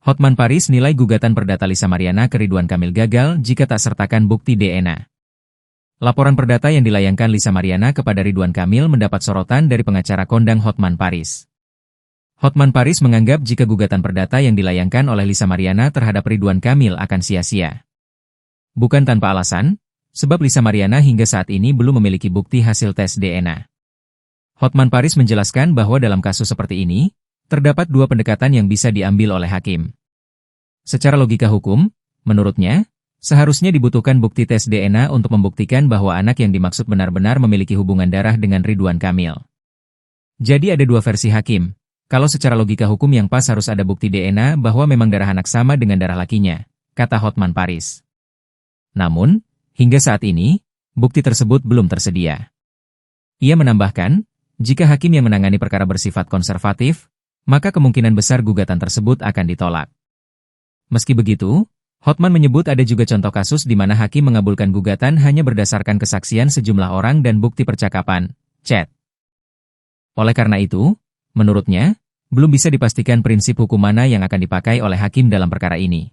Hotman Paris nilai gugatan perdata Lisa Mariana ke Ridwan Kamil gagal jika tak sertakan bukti DNA. Laporan perdata yang dilayangkan Lisa Mariana kepada Ridwan Kamil mendapat sorotan dari pengacara kondang Hotman Paris. Hotman Paris menganggap jika gugatan perdata yang dilayangkan oleh Lisa Mariana terhadap Ridwan Kamil akan sia-sia. Bukan tanpa alasan, sebab Lisa Mariana hingga saat ini belum memiliki bukti hasil tes DNA. Hotman Paris menjelaskan bahwa dalam kasus seperti ini, terdapat dua pendekatan yang bisa diambil oleh hakim. Secara logika hukum, menurutnya, seharusnya dibutuhkan bukti tes DNA untuk membuktikan bahwa anak yang dimaksud benar-benar memiliki hubungan darah dengan Ridwan Kamil. Jadi ada dua versi hakim. Kalau secara logika hukum yang pas harus ada bukti DNA bahwa memang darah anak sama dengan darah lakinya, kata Hotman Paris. Namun, hingga saat ini, bukti tersebut belum tersedia. Ia menambahkan, jika hakim yang menangani perkara bersifat konservatif, maka kemungkinan besar gugatan tersebut akan ditolak. Meski begitu, Hotman menyebut ada juga contoh kasus di mana hakim mengabulkan gugatan hanya berdasarkan kesaksian sejumlah orang dan bukti percakapan, chat. Oleh karena itu, menurutnya, belum bisa dipastikan prinsip hukum mana yang akan dipakai oleh hakim dalam perkara ini.